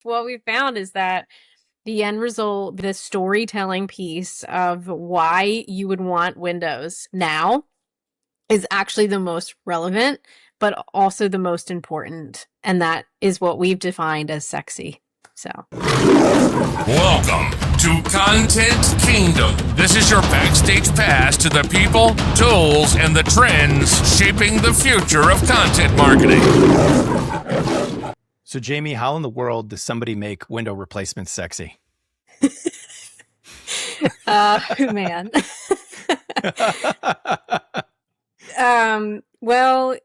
what we found is that the end result, the storytelling piece of why you would want Windows now is actually the most relevant, but also the most important. And that is what we've defined as sexy. So, Welcome to Content Kingdom. This is your backstage pass to the people, tools, and the trends shaping the future of content marketing. So, Jamie, how in the world does somebody make window replacements sexy? Man. Well,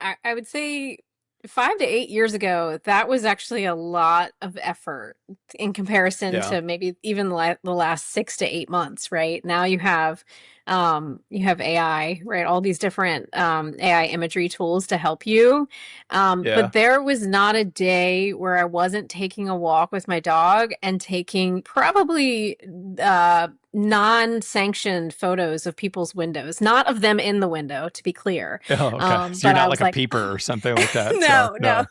I would say 5 to 8 years ago, that was actually a lot of effort in comparison Yeah. to maybe even the last 6 to 8 months, right? Now you have AI, right? All these different AI imagery tools to help you. Yeah. But there was not a day where I wasn't taking a walk with my dog and taking probably non-sanctioned photos of people's windows, not of them in the window, to be clear. Oh, okay. So you're But I not was like a like, peeper or something like that. So no, no, no.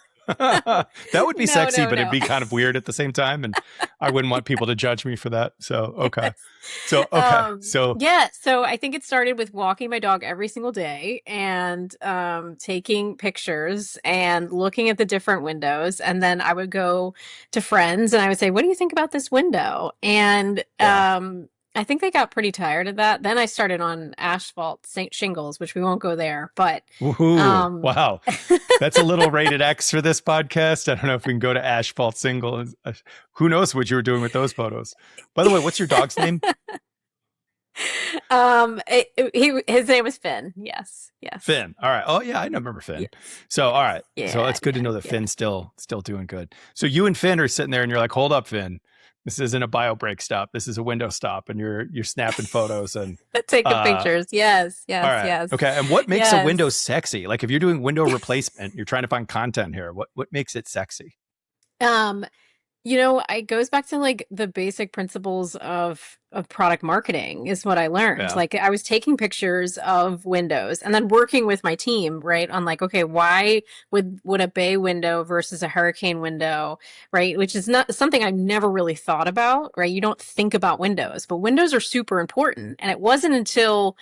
That would be no, sexy, no, but it'd no. be kind of weird at the same time. And I wouldn't want people to judge me for that. So, okay. So, okay. So, Yeah, so I think it started with walking my dog every single day and taking pictures and looking at the different windows. And then I would go to friends and I would say, "What do you think about this window?" And yeah. I think they got pretty tired of that. Then I started on asphalt shingles, which we won't go there, but Woohoo. um, Wow. That's a little rated X for this podcast. I don't know if we can go to asphalt single. Who knows what you were doing with those photos? By the way, what's your dog's name? his name was Finn. Yes, yes, Finn. All right. Oh yeah, I remember Finn. yes, So all right. So yeah, it's good to yeah, know that yeah. Finn's still doing good. So you and Finn are sitting there and you're like, hold up, Finn. This isn't a bio break stop. This is a window stop. And you're snapping photos and Taking uh pictures. Yes, all yes, right. yes, Okay. And what makes a window yes. sexy? Like if you're doing window replacement, you're trying to find content here. What makes it sexy? Um, it goes back to like the basic principles of product marketing is what I learned. Yeah. Like I was taking pictures of windows and then working with my team, right? On like, okay, why would a bay window versus a hurricane window, right? Which is not something I've never really thought about, right? You don't think about windows, but windows are super important. And it wasn't until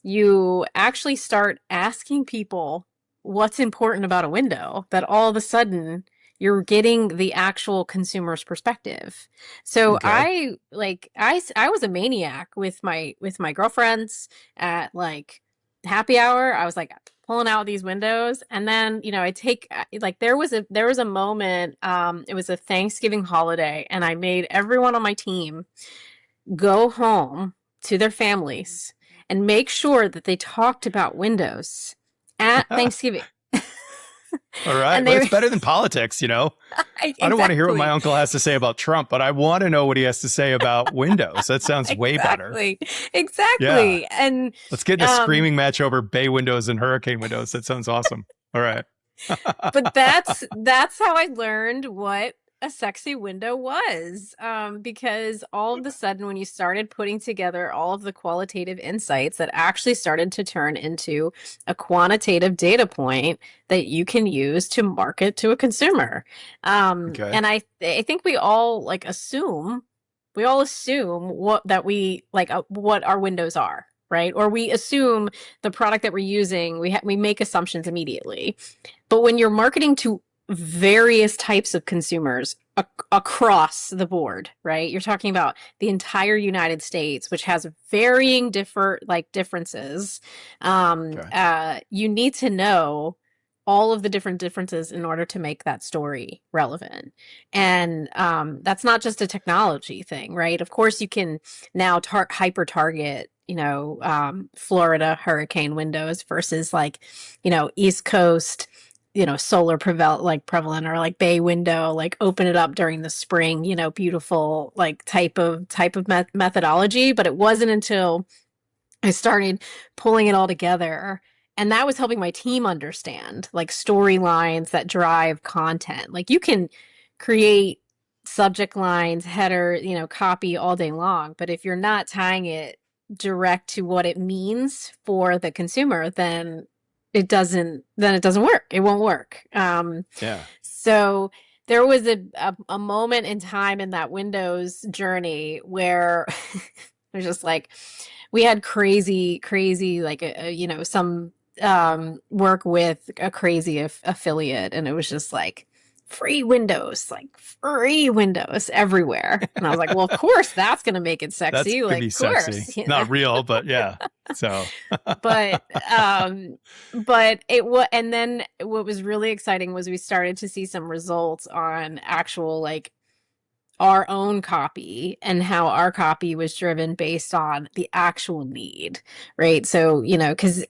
you actually start asking people what's important about a window that all of a sudden you're getting the actual consumer's perspective. So Okay. I was a maniac with my girlfriends at like happy hour. I was like pulling out these windows and then I take like there was a moment, it was a Thanksgiving holiday and I made everyone on my team go home to their families and make sure that they talked about windows at Thanksgiving. All right. And Well, they it's were better than politics, you know? I don't want to hear what my exactly. uncle has to say about Trump, but I want to know what he has to say about Windows. That sounds way better. Exactly. Yeah. Exactly. And Let's get in a um screaming match over bay windows and hurricane windows. That sounds awesome. All right. but that's how I learned what a sexy window was. Because all of a sudden when you started putting together all of the qualitative insights that actually started to turn into a quantitative data point that you can use to market to a consumer. Okay. And I think we all assume what our windows are, right? Or we assume the product that we're using, we make assumptions immediately. But when you're marketing to various types of consumers across the board, right? You're talking about the entire United States, which has varying differences. Okay. You need to know all of the different differences in order to make that story relevant. And that's not just a technology thing, right? Of course, you can now hyper target, Florida hurricane windows versus like, East Coast, solar prevalent or like bay window, like open it up during the spring, beautiful like type of methodology. But it wasn't until I started pulling it all together. And that was helping my team understand like storylines that drive content. Like you can create subject lines, header, copy all day long. But if you're not tying it direct to what it means for the consumer, then it doesn't work. It won't work. Yeah. So there was a moment in time in that Windows journey where it was just like we had crazy like some work with a crazy affiliate, and it was just like free Windows everywhere. And I was like, well, of course that's gonna make it That's sexy, could like be of sexy. course, you know. Not real, but yeah. So But but it was, and then what was really exciting was we started to see some results on actual like our own copy and how our copy was driven based on the actual need, right? So, because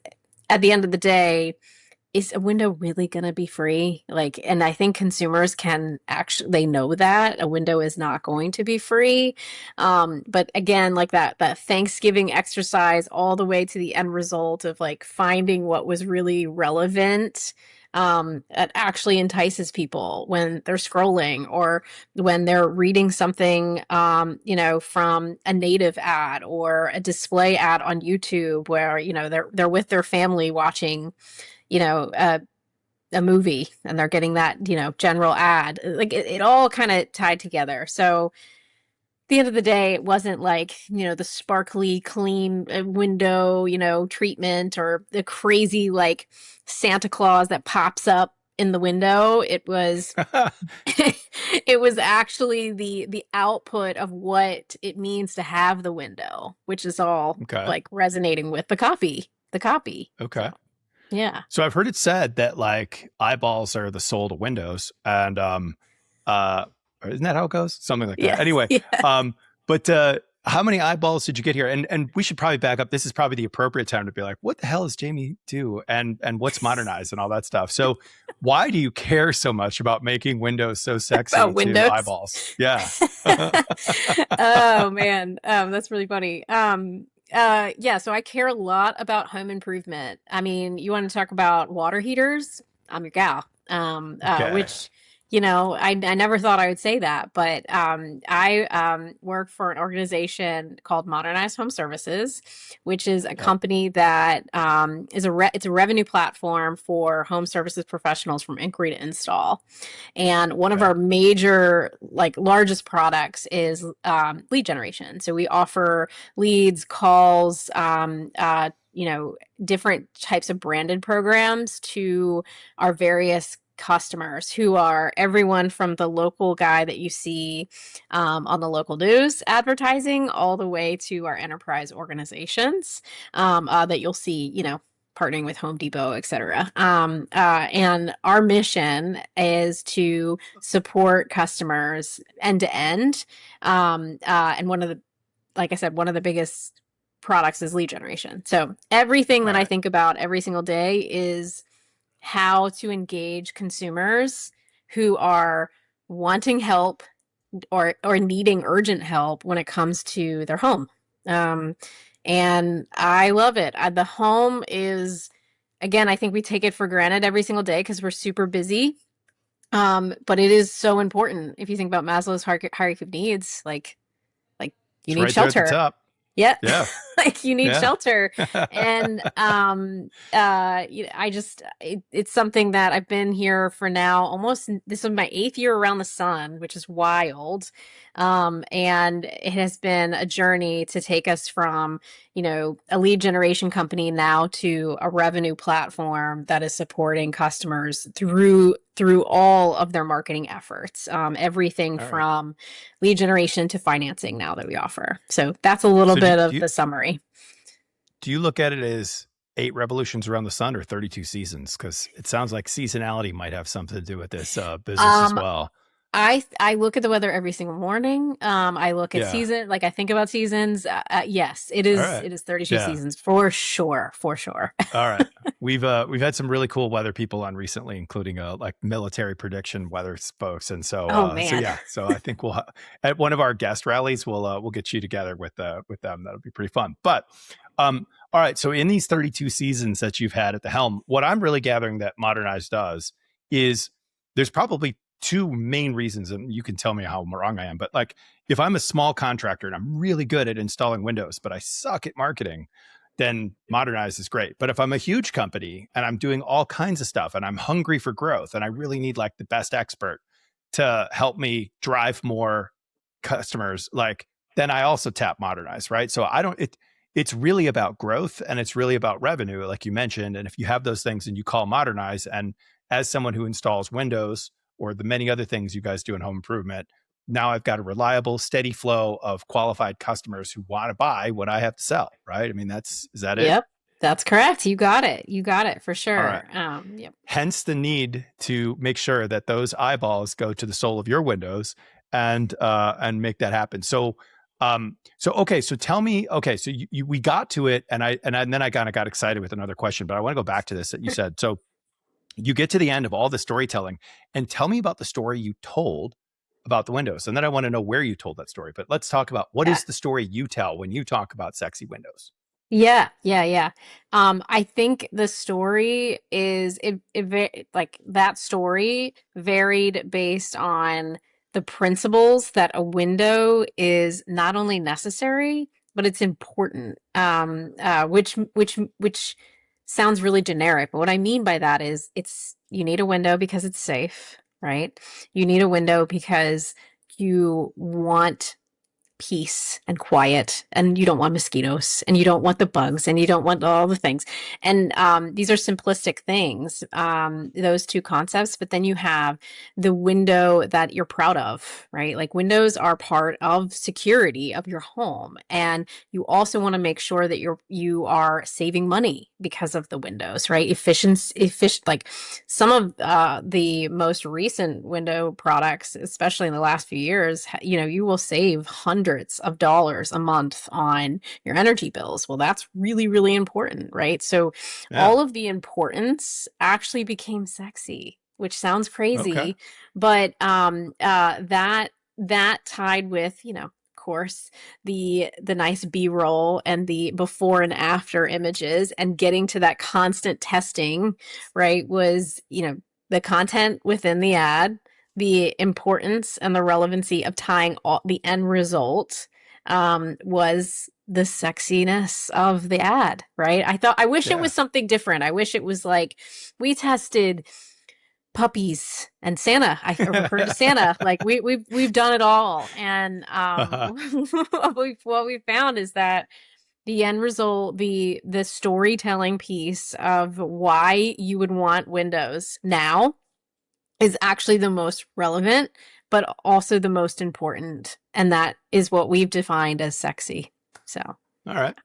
at the end of the day, is a window really going to be free? Like, and I think consumers can actually, they know that a window is not going to be free. But again, like that Thanksgiving exercise all the way to the end result of like finding what was really relevant. It actually entices people when they're scrolling or when they're reading something, from a native ad or a display ad on YouTube where, they're with their family watching, you know, a, a movie and they're getting that, general ad. Like it all kind of tied together. So at the end of the day, it wasn't like, the sparkly, clean window, treatment or the crazy like Santa Claus that pops up in the window. It was it was actually the output of what it means to have the window, which is all okay. like resonating with the copy. The copy. Okay. So, yeah. So I've heard it said that like eyeballs are the soul to Windows, and isn't that how it goes? Something like that. Yeah. Anyway, Yeah. but how many eyeballs did you get here? And we should probably back up. This is probably the appropriate time to be like, what the hell does Jamie do? And what's Modernize and all that stuff. So why do you care so much about making Windows so sexy About to Windows. eyeballs? Yeah. Oh man. That's really funny. Yeah, so I care a lot about home improvement. I mean, you want to talk about water heaters? I'm your gal. Okay. Which, I never thought I would say that, but I work for an organization called Modernize Home Services, which is a Okay. company that it's a revenue platform for home services professionals from inquiry to install. And one of Okay. our major, like largest products is lead generation. So we offer leads, calls, different types of branded programs to our various customers who are everyone from the local guy that you see on the local news advertising all the way to our enterprise organizations that you'll see, partnering with Home Depot, et cetera. And our mission is to support customers end to end. And like I said, one of the biggest products is lead generation. So everything All that I right. think about every single day is how to engage consumers who are wanting help or needing urgent help when it comes to their home. And I love it. The home is, again, I think we take it for granted every single day because we're super busy. But it is so important. If you think about Maslow's hierarchy of needs, like you It's need right there at the shelter. top. Yeah. Yeah. Like you need Yeah. shelter. And it's something that I've been here for now almost, this is my 8th year around the sun, which is wild. And it has been a journey to take us from, a lead generation company now to a revenue platform that is supporting customers through all of their marketing efforts. Everything All right. from lead generation to financing now that we offer. So that's a little So bit of the summary. do you look at it as 8 revolutions around the sun or 32 seasons? Because it sounds like seasonality might have something to do with this business as well. I look at the weather every single morning. I look at Yeah. like I think about seasons. Yes, it All is. right. It is 32 Yeah. seasons for sure. For sure. All right. We've had some really cool weather people on recently, including like military prediction weather folks, and so Oh so man. yeah. So I think we'll at one of our guest rallies we'll get you together with them. That'll be pretty fun. But all right. So in these 32 seasons that you've had at the helm, what I'm really gathering that Modernize does is there's probably 2 main reasons, and you can tell me how wrong I am. But like, if I'm a small contractor and I'm really good at installing Windows, but I suck at marketing, then Modernize is great. But if I'm a huge company and I'm doing all kinds of stuff and I'm hungry for growth and I really need like the best expert, to help me drive more customers, like then I also tap Modernize, right? So I don't, it's really about growth and it's really about revenue, like you mentioned. And if you have those things and you call Modernize, and as someone who installs Windows or the many other things you guys do in home improvement, now I've got a reliable, steady flow of qualified customers who want to buy what I have to sell, right? I mean, is that it? Yep, that's correct. You got it. You got it for All right. sure. Yep. Hence the need to make sure that those eyeballs go to the soul of your windows and make that happen. So okay, so tell me, okay, so we got to it, and then I kind of got excited with another question, but I want to go back to this that you said. So you get to the end of all the storytelling, and tell me about the story you told about the windows, and then I want to know where you told that story. But let's talk about what is the story you tell when you talk about sexy windows. Yeah, yeah, yeah. I think the story is like that story varied based on the principles that a window is not only necessary, but it's important. Which sounds really generic, but what I mean by that is you need a window because it's safe, right? You need a window because you want peace and quiet, and you don't want mosquitoes, and you don't want the bugs, and you don't want all the things. And these are simplistic things, those two concepts. But then you have the window that you're proud of, right? Like windows are part of security of your home, and you also want to make sure that you are saving money because of the windows, right? Like some of the most recent window products, especially in the last few years, you will save hundreds of dollars a month on your energy bills. Well, that's really, really important, right? So all of the importance actually became sexy, which sounds Okay. crazy, but that tied with, of course, the nice B-roll and the before and after images, and getting to that constant testing, right, was, the content within the ad, the importance and the relevancy of tying all the end result, was the sexiness of the ad, right? I wish it Yeah. was something different. I wish it was like, we tested puppies and Santa. I referred to Santa. Like we've done it all. And what we found is that the end result, the storytelling piece of why you would want Windows now is actually the most relevant, but also the most important. And that is what we've defined as sexy. So, All right.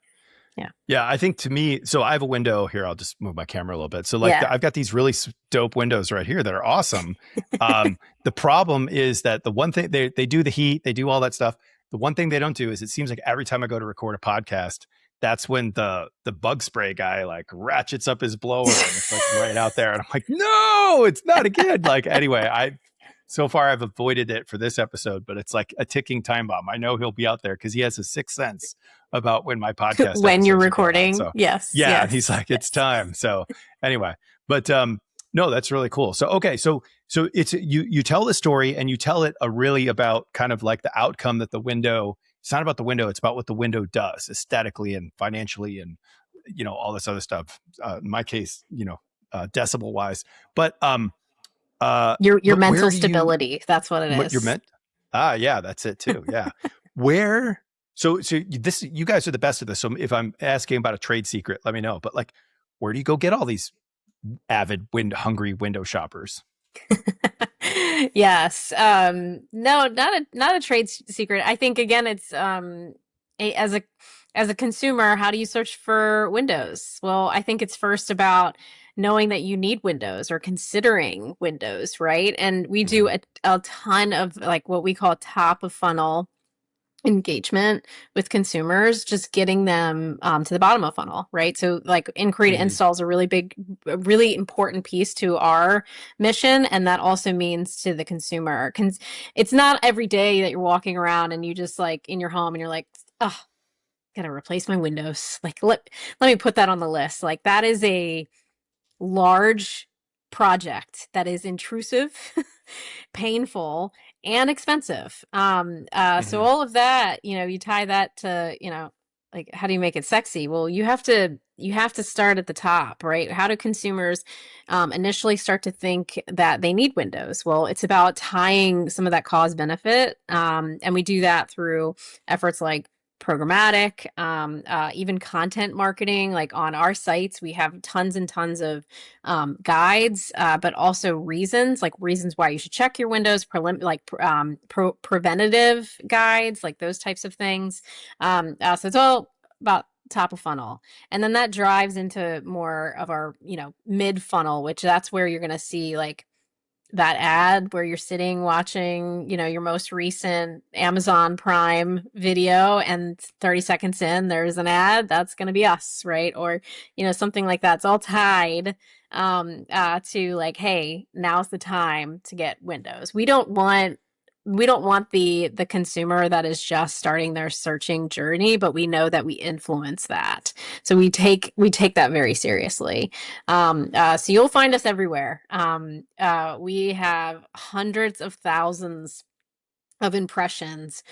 yeah. Yeah, I think to me, so I have a window here. I'll just move my camera a little bit. So like Yeah. I've got these really dope windows right here that are awesome. The problem is that the one thing they do the heat, they do all that stuff. The one thing they don't do is it seems like every time I go to record a podcast, that's when the bug spray guy like ratchets up his blower and it's like right out there. And I'm like, no, it's not again. Like, anyway, so far I've avoided it for this episode, but it's like a ticking time bomb. I know he'll be out there because he has a sixth sense about when my podcast When you're episodes are going out. recording. So Yes. yeah, Yes. and he's like, it's time. So anyway, but no, that's really cool. So okay, so it's you tell the story and you tell it really about kind of like the outcome that the window. It's not about the window; it's about what the window does aesthetically and financially, and all this other stuff. In my case, decibel wise, but Your but mental stability. That's what it is. what you're meant. Yeah, that's it too. Yeah, where. So you guys are the best at this. So if I'm asking about a trade secret, let me know. But like, where do you go get all these avid hungry window shoppers? Yes. No, not a trade secret. I think again, it's as a consumer, how do you search for windows? Well, I think it's first about knowing that you need windows or considering windows, right? And we do a ton of like what we call top of funnel engagement with consumers, just getting them to the bottom of funnel, right? So like inquiry to install is a really important piece to our mission. And that also means to the consumer. It's not every day that you're walking around and you just like in your home and you're like, oh, gotta replace my windows. Like let me put that on the list. Like that is a large project that is intrusive, painful, and expensive. So all of that, you tie that to, like, how do you make it sexy? Well, you have to to start at the top, right? How do consumers initially start to think that they need windows? Well, it's about tying some of that cause benefit, and we do that through efforts like programmatic, even content marketing. Like on our sites, we have tons and tons of guides, but also reasons, like reasons why you should check your windows, preventative guides, like those types of things. So it's all about top of funnel, and then that drives into more of our mid funnel, which that's where you're going to see like that ad where you're sitting watching your most recent Amazon Prime video, and 30 seconds in there's an ad. That's going to be us, right? Or something like that. It's all tied to like, hey, now's the time to get windows. We don't want the consumer that is just starting their searching journey, but we know that we influence that. So we take that very seriously. So you'll find us everywhere. We have hundreds of thousands of impressions,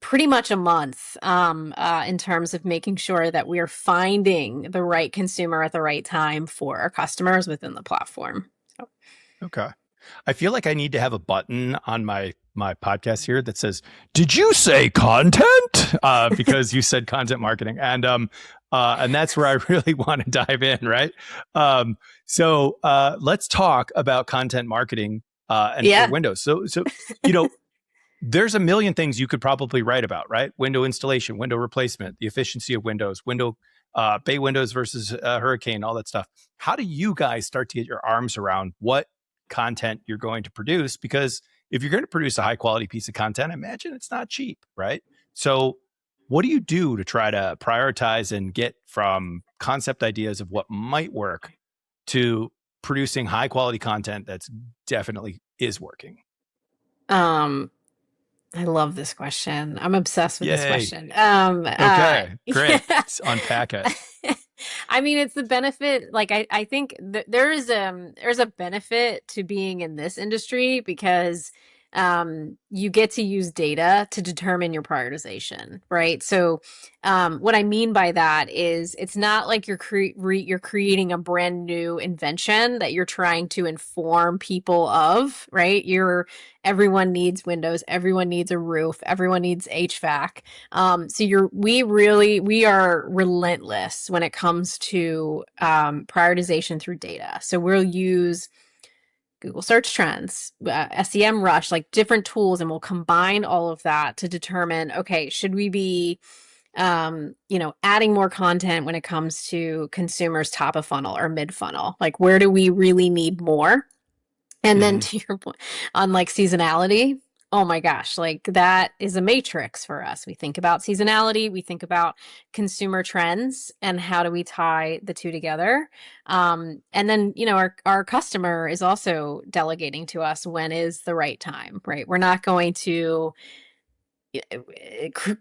pretty much a month, in terms of making sure that we are finding the right consumer at the right time for our customers within the platform. So. Okay. I feel like I need to have a button on my podcast here that says, "Did you say content?" Because you said content marketing, and that's where I really want to dive in, right? So let's talk about content marketing and for Windows. So there's a million things you could probably write about, right? Window installation, window replacement, the efficiency of windows, bay windows versus hurricane, all that stuff. How do you guys start to get your arms around what content you're going to produce? Because if you're going to produce a high quality piece of content, I imagine it's not cheap, right? So what do you do to try to prioritize and get from concept ideas of what might work to producing high quality content that's definitely is working? I love this question. I'm obsessed with this question. Okay, great. Let's unpack it. I mean, it's the benefit. Like, I think there's a benefit to being in this industry because you get to use data to determine your prioritization, right? So what I mean by that is it's not like you're creating a brand new invention that you're trying to inform people of, right? Everyone needs windows, everyone needs a roof, everyone needs HVAC. So we are relentless when it comes to prioritization through data. So we'll use Google search trends, SEM rush, like different tools, and we'll combine all of that to determine, okay, should we be adding more content when it comes to consumers top of funnel or mid funnel? Like, where do we really need more? And then to your point on like seasonality, oh my gosh, like that is a matrix for us. We think about seasonality, we think about consumer trends, and how do we tie the two together? And then, our customer is also delegating to us when is the right time, right? We're not going to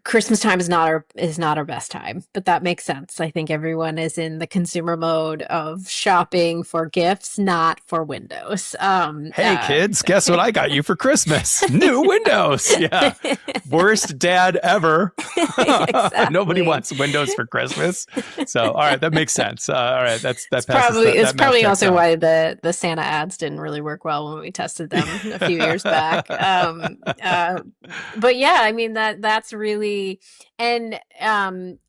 Christmas time is not our best time, but that makes sense. I think everyone is in the consumer mode of shopping for gifts, not for windows. Hey kids, guess what I got you for Christmas? New windows. Yeah. Worst dad ever. Exactly. Nobody wants windows for Christmas. So, all right, that makes sense. All right, that's probably also why the Santa ads didn't really work well when we tested them a few years back. But yeah, I mean, that's really, and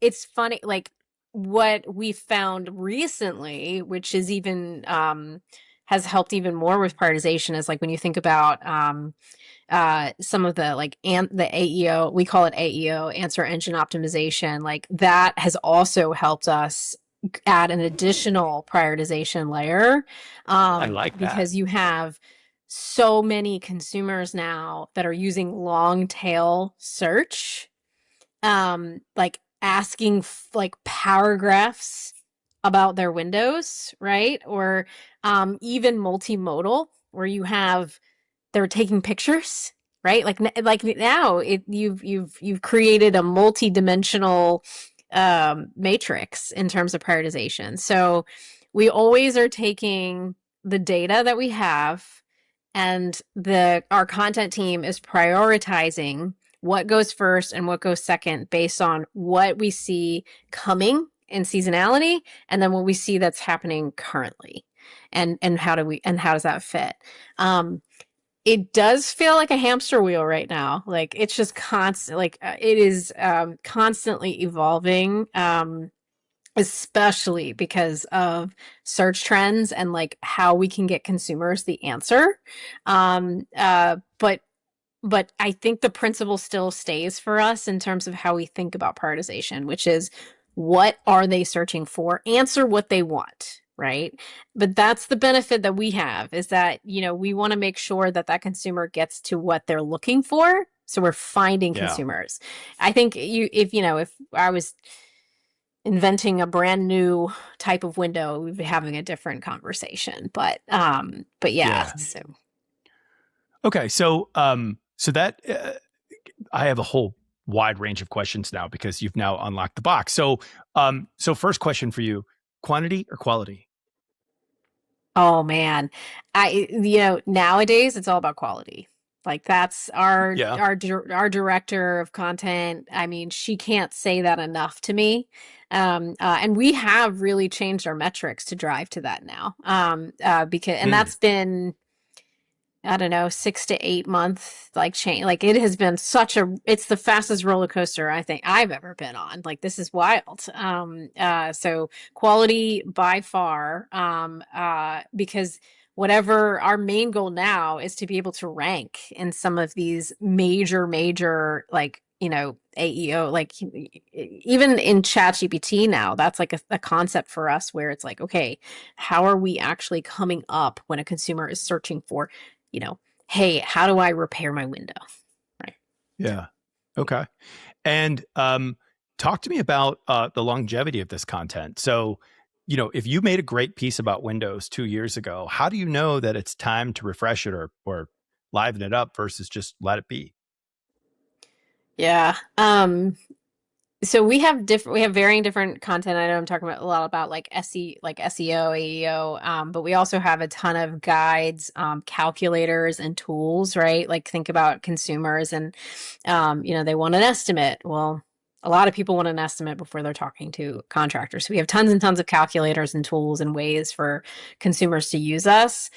it's funny, like what we found recently, which is even has helped even more with prioritization, is like when you think about some of the like the AEO, we call it AEO, answer engine optimization, like that has also helped us add an additional prioritization layer. I like that because you have so many consumers now that are using long tail search, like asking like paragraphs about their windows, right? Or even multimodal, where they're taking pictures, right? Like now you've created a multi-dimensional matrix in terms of prioritization. So we always are taking the data that we have, and our content team is prioritizing what goes first and what goes second based on what we see coming in seasonality, and then what we see that's happening currently, and how does that fit? It does feel like a hamster wheel right now. Like it's just constant, like it is constantly evolving. Especially because of search trends and like how we can get consumers the answer. But I think the principle still stays for us in terms of how we think about prioritization, which is what are they searching for? Answer what they want, right? But that's the benefit that we have is that, we want to make sure that that consumer gets to what they're looking for. So we're finding Yeah. consumers. I think if I was inventing a brand new type of window, we'd be having a different conversation. But yeah. So Okay. So that I have a whole wide range of questions now because you've now unlocked the box. So first question for you, quantity or quality? oh man, nowadays it's all about quality. Like that's Yeah. our director of content. I mean, she can't say that enough to me. And we have really changed our metrics to drive to that now. And Mm. that's been, I don't know, 6 to 8 months, like change. Like it has been it's the fastest roller coaster I think I've ever been on. Like this is wild. So quality by far, because whatever our main goal now is to be able to rank in some of these major, like, AEO, like even in ChatGPT now, that's like a concept for us where it's like, okay, how are we actually coming up when a consumer is searching for, hey, how do I repair my window? Right. Yeah. Okay. And talk to me about the longevity of this content. So, if you made a great piece about Windows 2 years ago, how do you know that it's time to refresh it or liven it up versus just let it be? Yeah. So we have varying different content. I know I'm talking about a lot about like SEO, AEO, but we also have a ton of guides, calculators and tools, right? Like think about consumers and they want an estimate. Well, a lot of people want an estimate before they're talking to contractors. So we have tons and tons of calculators and tools and ways for consumers to use us.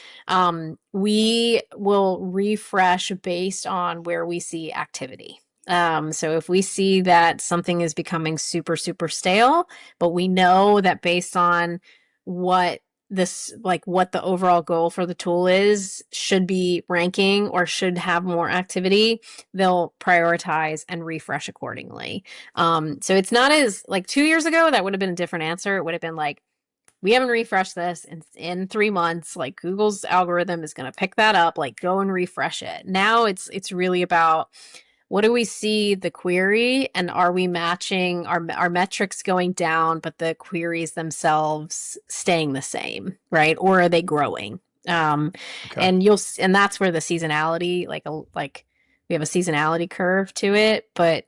We will refresh based on where we see activity. So if we see that something is becoming super, super stale, but we know that based on what what the overall goal for the tool is, should be ranking or should have more activity, they'll prioritize and refresh accordingly. So it's not as like 2 years ago, that would have been a different answer. It would have been like, we haven't refreshed this in 3 months. Like Google's algorithm is going to pick that up, like go and refresh it. Now it's really about, what do we see the query, and are we matching our metrics going down, but the queries themselves staying the same, right? Or are they growing? Okay. And that's where the seasonality, like we have a seasonality curve to it, but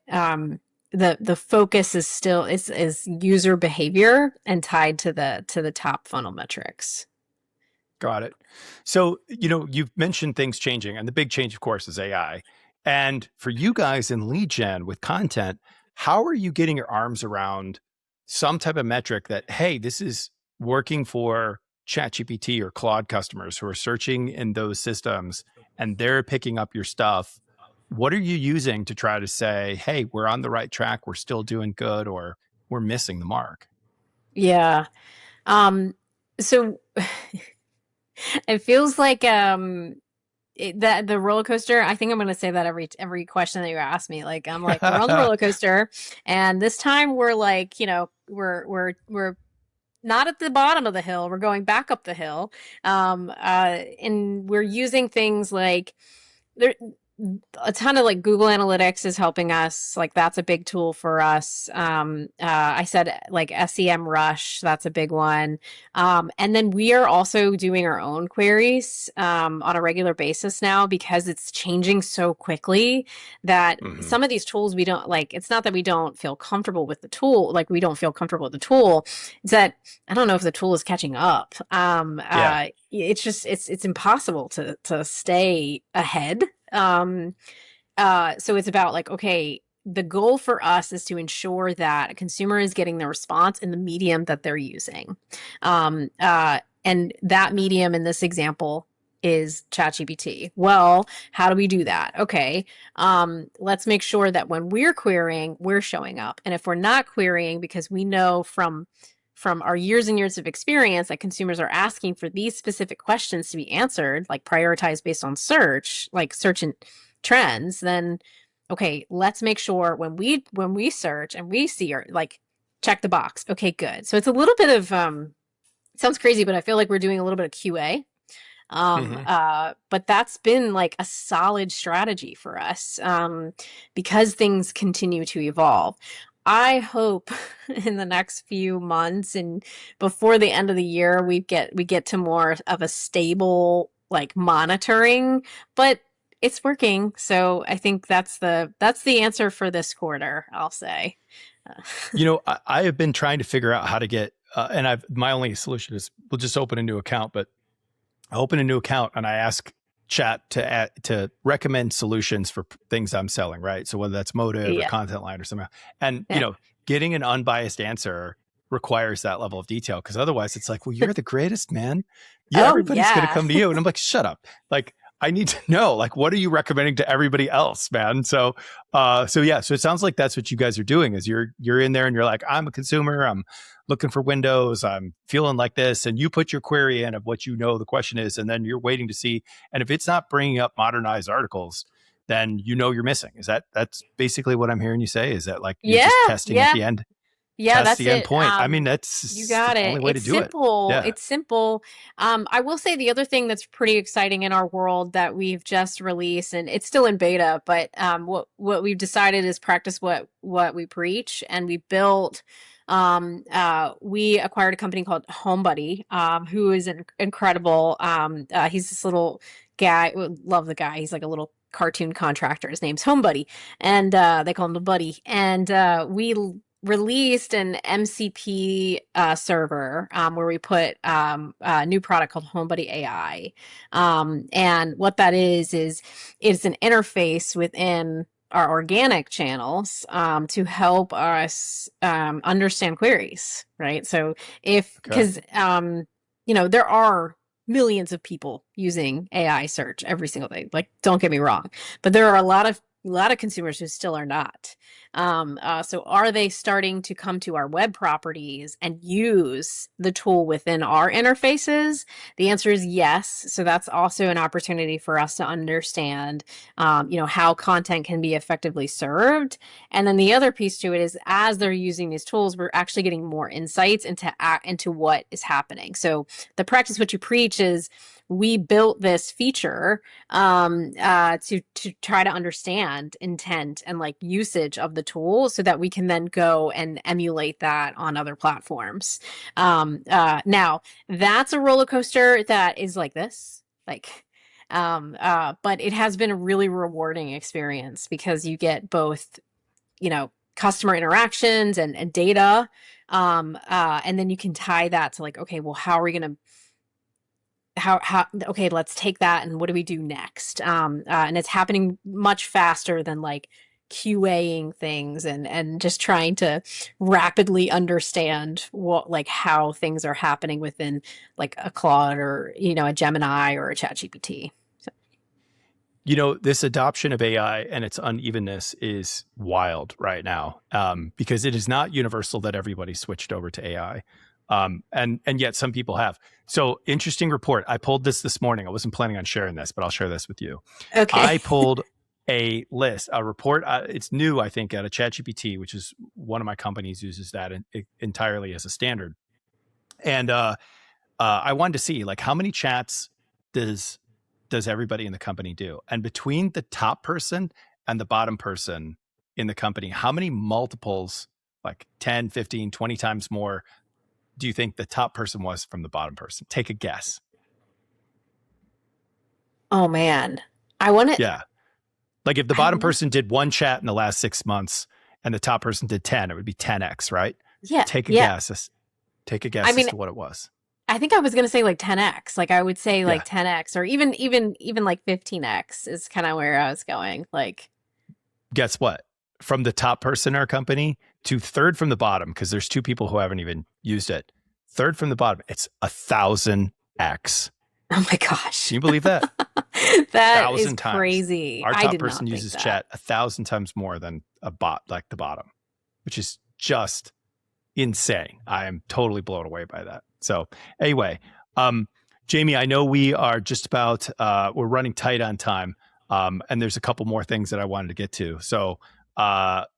the focus is still is user behavior and tied to the top funnel metrics. Got it. So, you've mentioned things changing, and the big change, of course, is AI. And for you guys in lead gen with content, how are you getting your arms around some type of metric that, hey, this is working for ChatGPT or Claude customers who are searching in those systems and they're picking up your stuff? What are you using to try to say, hey, we're on the right track, we're still doing good, or we're missing the mark? Yeah. So it feels like the roller coaster. I think I'm going to say that every question that you ask me. Like I'm like, we're on the roller coaster, and this time we're like, we're not at the bottom of the hill. We're going back up the hill, and we're using things like there. A ton of like Google Analytics is helping us. Like that's a big tool for us. I said like SEM Rush, that's a big one. And then we are also doing our own queries on a regular basis now, because it's changing so quickly that some of these tools we don't like. It's not that we don't feel comfortable with the tool, like we don't feel comfortable with the tool. It's that I don't know if the tool is catching up. Yeah. It's just it's impossible to stay ahead. So it's about like, okay, the goal for us is to ensure that a consumer is getting the response in the medium that they're using. And that medium in this example is ChatGPT. Well, how do we do that? Okay, let's make sure that when we're querying, we're showing up. And if we're not querying, because we know from our years and years of experience that consumers are asking for these specific questions to be answered, like prioritized based on search, like search and trends, then okay, let's make sure when we search and we see or like check the box. Okay, good. So it's a little bit of it sounds crazy, but I feel like we're doing a little bit of QA. But that's been like a solid strategy for us because things continue to evolve. I hope in the next few months and before the end of the year we get to more of a stable like monitoring, but it's working. So I think that's the answer for this quarter, I'll say. I have been trying to figure out how to get, and my only solution is we'll just open a new account, but I open a new account and I ask chat to recommend solutions for things I'm selling, right? So whether that's motive or content line or something, and getting an unbiased answer requires that level of detail, because otherwise it's like, well, you're the greatest, man. Yeah, everybody's going to come to you, and I'm like, shut up. Like, I need to know, like, what are you recommending to everybody else, man? So it sounds like that's what you guys are doing is you're in there and you're like, I'm a consumer, I'm looking for windows, I'm feeling like this. And you put your query in of what the question is, and then you're waiting to see. And if it's not bringing up modernized articles, then you're missing. That's basically what I'm hearing you say, is that like you're just testing at the end? Yeah, that's the end it. point. I mean, that's you got the it. only way to do it. Yeah. It's simple. I will say the other thing that's pretty exciting in our world that we've just released, and it's still in beta, but what we've decided is practice what we preach, and we built. We acquired a company called HomeBuddy, who is an incredible. He's this little guy. Love the guy. He's like a little cartoon contractor. His name's HomeBuddy, and they call him the Buddy. And we released an MCP server where we put a new product called HomeBuddy AI. And what that is it's an interface within our organic channels to help us understand queries, right? So because there are millions of people using AI search every single day. Like, don't get me wrong, but there are a lot of consumers who still are not. So are they starting to come to our web properties and use the tool within our interfaces? The answer is yes. So that's also an opportunity for us to understand, how content can be effectively served. And then the other piece to it is, as they're using these tools, we're actually getting more insights into what is happening. So the practice what you preach is, we built this feature to try to understand intent and like usage of the tool, so that we can then go and emulate that on other platforms. Now that's a roller coaster that is like this, like, but it has been a really rewarding experience because you get both, customer interactions and data, and then you can tie that to like, okay, well, how are we going to okay, let's take that and what do we do next? And it's happening much faster than like QAing things and just trying to rapidly understand how things are happening within like a Claude or, a Gemini or a ChatGPT. So. This adoption of AI and its unevenness is wild right now, because it is not universal that everybody switched over to AI. And yet some people have. So interesting report. I pulled this morning. I wasn't planning on sharing this, but I'll share this with you. Okay. I pulled a report. It's new, I think, out of ChatGPT, which is one of my companies uses that entirely as a standard. And I wanted to see like how many chats does everybody in the company do? And between the top person and the bottom person in the company, how many multiples, like 10, 15, 20 times more, do you think the top person was from the bottom person? Take a guess. Oh man, I want to. Yeah, like if the bottom person did one chat in the last 6 months and the top person did 10, it would be 10x, right? Yeah. Take a guess. Take a guess as to what it was. I think I was going to say like 10x. Like I would say like 10x or even like 15x is kind of where I was going. Like, guess what? from the top person in our company to third from the bottom, because there's two people who haven't even used it. Third from the bottom, it's 1,000x. Oh my gosh. Can you believe that? That is 1,000 times. crazy. Our I top did person not think uses that. chat 1,000 times more than a bot like the bottom, which is just insane. I am totally blown away by that. So anyway, Jamie, I know we are just about, we're running tight on time. And there's a couple more things that I wanted to get to. So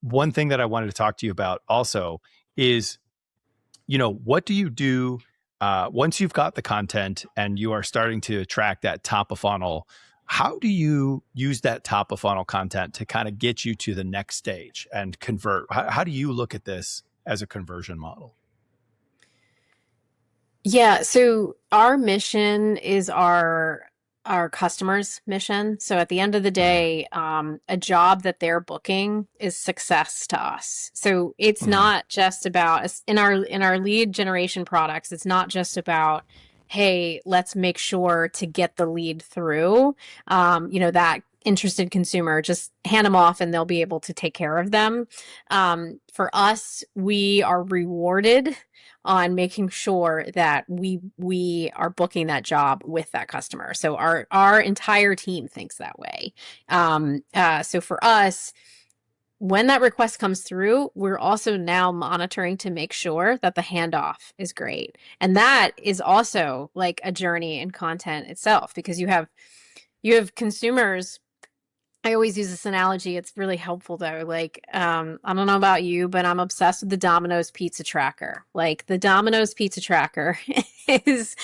one thing that I wanted to talk to you about also is, what do you do once you've got the content and you are starting to attract that top of funnel? How do you use that top of funnel content to kind of get you to the next stage and convert? How do you look at this as a conversion model? Yeah, so our mission is our customers' mission. So at the end of the day, a job that they're booking is success to us. So it's not just about in our lead generation products. It's not just about, hey, let's make sure to get the lead through. That interested consumer, just hand them off and they'll be able to take care of them. For us, we are rewarded on making sure that we are booking that job with that customer. So our entire team thinks that way. So for us, when that request comes through, we're also now monitoring to make sure that the handoff is great. And that is also like a journey in content itself, because you have consumers. I always use this analogy. It's really helpful though. Like, I don't know about you, but I'm obsessed with the Domino's pizza tracker. Like the Domino's pizza tracker is,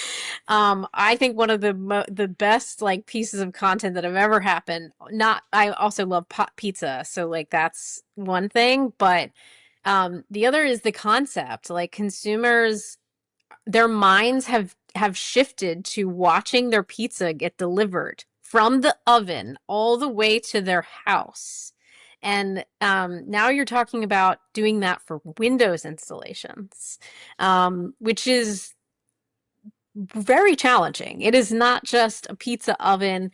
I think one of the best like pieces of content that have ever happened. I also love pizza. So like that's one thing, but, the other is the concept. Like consumers, their minds have shifted to watching their pizza get delivered from the oven all the way to their house. And now you're talking about doing that for Windows installations, which is very challenging. It is not just a pizza oven,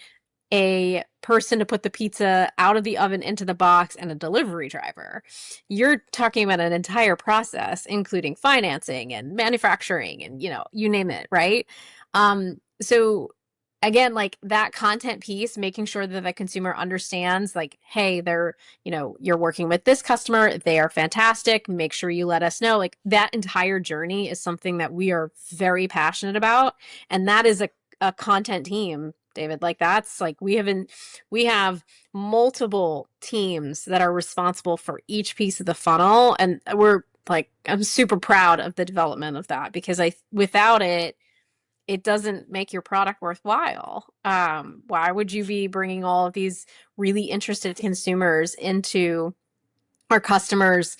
a person to put the pizza out of the oven into the box, and a delivery driver. You're talking about an entire process, including financing and manufacturing and, you name it, right? So again, like that content piece, making sure that the consumer understands like, hey, you're working with this customer. They are fantastic. Make sure you let us know. Like that entire journey is something that we are very passionate about. And that is a content team, David. Like that's like, we have multiple teams that are responsible for each piece of the funnel. And I'm super proud of the development of that, because without it, it doesn't make your product worthwhile. Why would you be bringing all of these really interested consumers into our customers'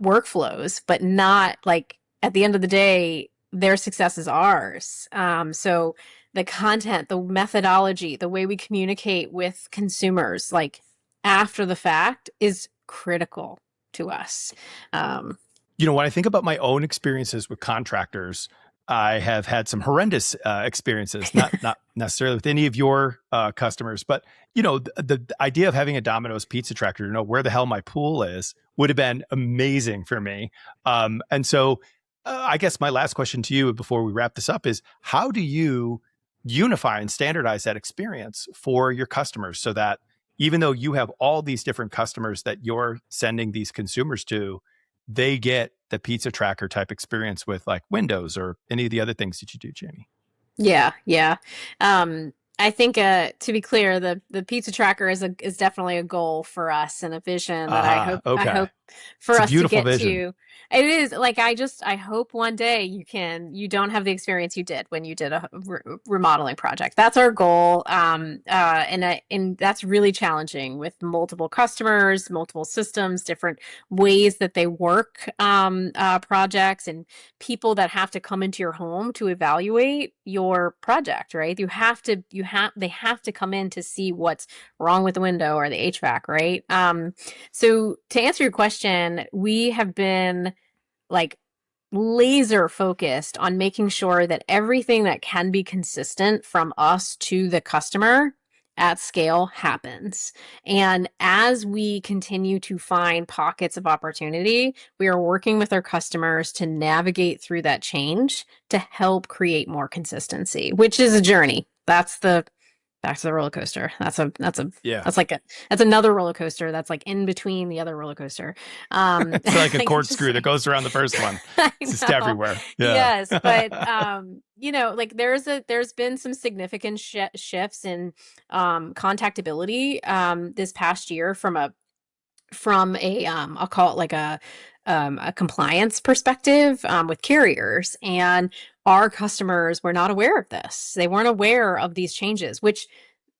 workflows, but not like at the end of the day, their success is ours. So the content, the methodology, the way we communicate with consumers, like after the fact, is critical to us. When I think about my own experiences with contractors, I have had some horrendous experiences, not necessarily with any of your customers, but the idea of having a Domino's pizza tracker to know where the hell my pool is would have been amazing for me. And so I guess my last question to you before we wrap this up is, how do you unify and standardize that experience for your customers so that even though you have all these different customers that you're sending these consumers to, they get the pizza tracker type experience with like Windows or any of the other things that you do, Jamie? Yeah. I think to be clear, the pizza tracker is definitely a goal for us and a vision that I hope for us to get vision. to. It is like I hope one day you don't have the experience you did when you did a remodeling project. That's our goal, and that's really challenging with multiple customers, multiple systems, different ways that they work projects, and people that have to come into your home to evaluate your project. Right? They have to come in to see what's wrong with the window or the HVAC. Right? So to answer your question, we have been like laser focused on making sure that everything that can be consistent from us to the customer at scale happens. And as we continue to find pockets of opportunity, we are working with our customers to navigate through that change to help create more consistency, which is a journey. That's the back to the roller coaster. Yeah. That's another roller coaster that's like in between the other roller coaster. It's like a like corkscrew that goes around the first one. I It's just know. everywhere. Yeah. Yes, but like there's been some significant shifts in contactability this past year from a I'll call it like a compliance perspective with carriers, and our customers were not aware of this. They weren't aware of these changes, which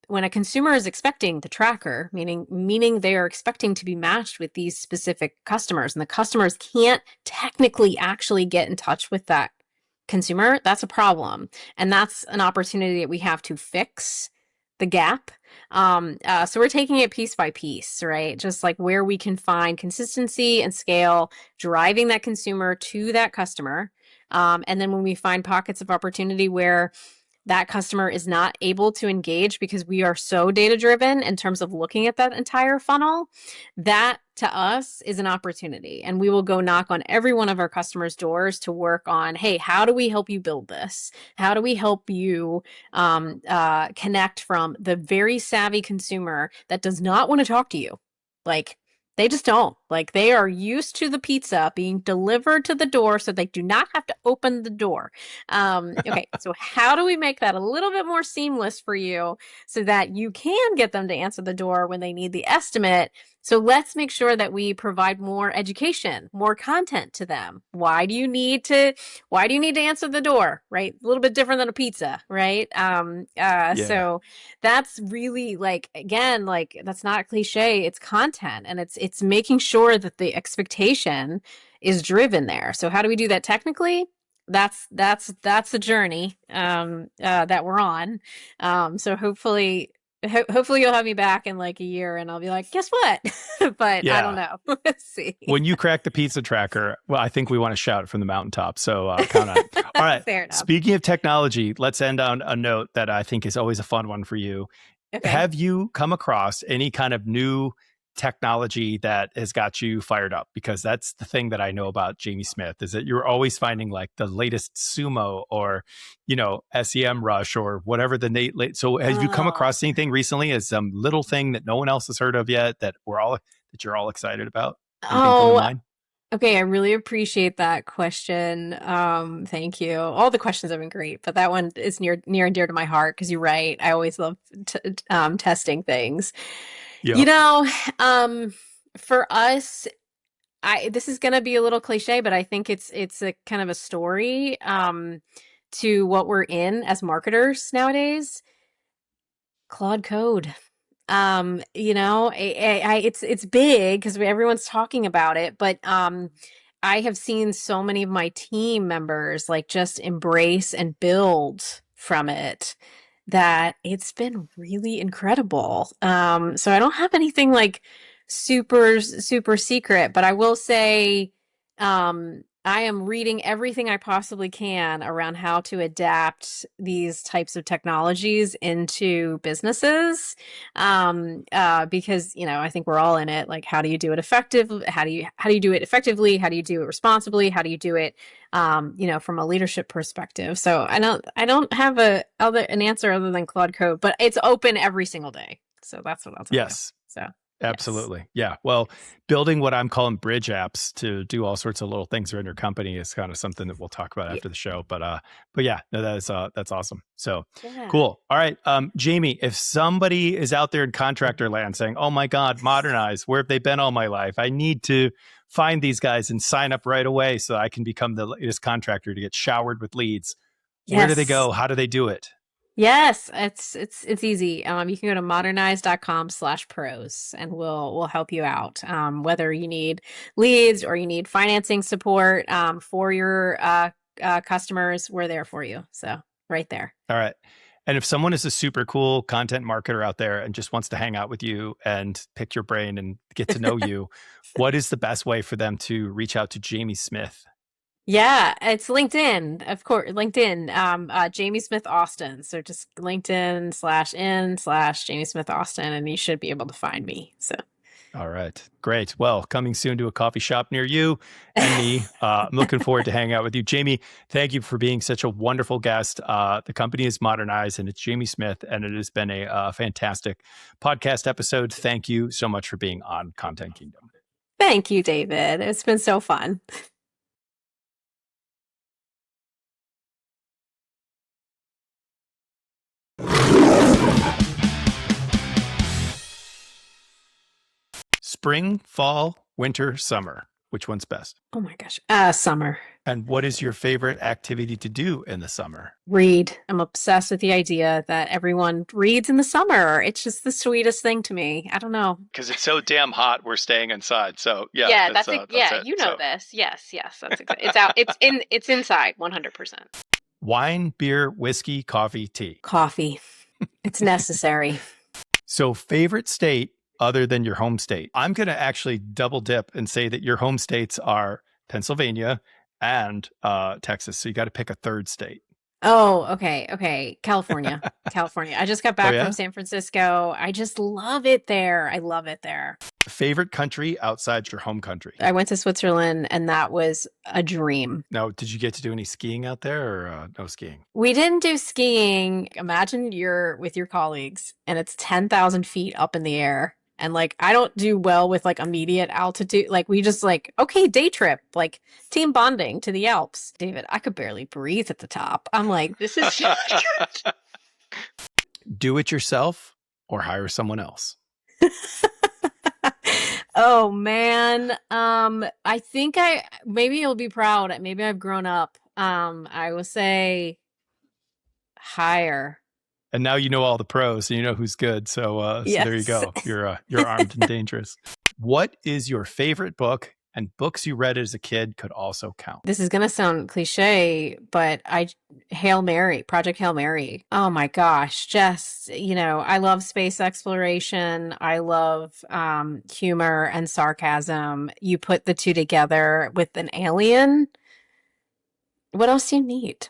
when a consumer is expecting the tracker, meaning they are expecting to be matched with these specific customers, and the customers can't technically actually get in touch with that consumer, that's a problem. And that's an opportunity that we have to fix the gap. So we're taking it piece by piece, right? Just like where we can find consistency and scale, driving that consumer to that customer. And then when we find pockets of opportunity where that customer is not able to engage because we are so data driven in terms of looking at that entire funnel, that to us is an opportunity. And we will go knock on every one of our customers' doors to work on, hey, how do we help you build this? How do we help you connect from the very savvy consumer that does not want to talk to you? Like, they just don't. Like, they are used to the pizza being delivered to the door, so they do not have to open the door. Okay, so how do we make that a little bit more seamless for you so that you can get them to answer the door when they need the estimate? So let's make sure that we provide more education, more content to them. Why do you need to answer the door, right? A little bit different than a pizza, right? Yeah. So that's really like, again, like that's not cliche, it's content, and it's making sure that the expectation is driven there. So how do we do that technically? That's the journey that we're on. So hopefully you'll have me back in like a year and I'll be like, guess what? But I don't know. Let's see. When you crack the pizza tracker, well, I think we want to shout from the mountaintop. So count on it. All right. Fair enough. Speaking of technology, let's end on a note that I think is always a fun one for you. Okay. Have you come across any kind of new technology that has got you fired up? Because that's the thing that I know about Jamie Smith, is that you're always finding like the latest Sumo or, SEM Rush or whatever so have you come across anything recently as some little thing that no one else has heard of yet that you're all excited about? Anything come to mind? Okay, I really appreciate that question. Thank you. All the questions have been great, but that one is near and dear to my heart because you're right. I always love testing things. Yeah. For us, this is going to be a little cliche, but I think it's a kind of a story to what we're in as marketers nowadays. Claude Code. It's big because everyone's talking about it, but I have seen so many of my team members like just embrace and build from it that it's been really incredible. So I don't have anything like super secret, but I will say I am reading everything I possibly can around how to adapt these types of technologies into businesses. Because, I think we're all in it. Like, how do you do it effectively? How do you do it effectively? How do you do it responsibly? How do you do it, from a leadership perspective? So I don't have an answer other than Claude Code, but it's open every single day. So that's what I'll tell you. So. Absolutely. Yes. Yeah. Well, building what I'm calling bridge apps to do all sorts of little things around your company is kind of something that we'll talk about after the show. But yeah, no, that's awesome. So cool. All right. Jamie, if somebody is out there in contractor land saying, oh my God, Modernize, where have they been all my life? I need to find these guys and sign up right away so I can become the latest contractor to get showered with leads. Where do they go? How do they do it? Yes, it's easy. You can go to modernize.com/pros and we'll help you out. Whether you need leads or you need financing support for your customers, we're there for you. So right there. All right. And if someone is a super cool content marketer out there and just wants to hang out with you and pick your brain and get to know you, what is the best way for them to reach out to Jamie Smith? Yeah, it's LinkedIn, of course. LinkedIn, Jamie Smith Austin. So just LinkedIn/in/ Jamie Smith Austin, and you should be able to find me. So All right. Great. Well, coming soon to a coffee shop near you and me. I'm looking forward to hanging out with you. Jamie, thank you for being such a wonderful guest. The company is Modernize, and it's Jamie Smith, and it has been a fantastic podcast episode. Thank you so much for being on Content Kingdom. thank you, David. It's been so fun. Spring, fall, winter, summer. Which one's best? Oh my gosh. Summer. And what is your favorite activity to do in the summer? Read. I'm obsessed with the idea that everyone reads in the summer. It's just the sweetest thing to me. I don't know. Because it's so damn hot, we're staying inside. So yeah, Yeah, that's yeah, it. you know this. Yes, that's exactly. It's out. It's inside 100%. Wine, beer, whiskey, coffee, tea. Coffee. It's necessary. So favorite state other than your home state. I'm going to actually double dip and say that your home states are Pennsylvania and Texas. So you got to pick a third state. Oh, okay. Okay. California. California. I just got back yeah? from San Francisco. I just love it there. I love it there. Favorite country outside your home country? I went to Switzerland and that was a dream. Now, did you get to do any skiing out there or no skiing? We didn't do skiing. Imagine you're with your colleagues and it's 10,000 feet up in the air. And like, I don't do well with like immediate altitude. Like we just like, okay, day trip, like team bonding to the Alps. David, I could barely breathe at the top. I'm like, this is so good. Do it yourself or hire someone else? Oh man. I think maybe you'll be proud. Maybe I've grown up. I will say hire. And now you know all the pros and you know who's good. So, Yes. So there you go. You're armed and dangerous. What is your favorite book? And books you read as a kid could also count. This is going to sound cliche, but Hail Mary, Project Hail Mary. Oh my gosh. Just, I love space exploration. I love humor and sarcasm. You put the two together with an alien. What else do you need?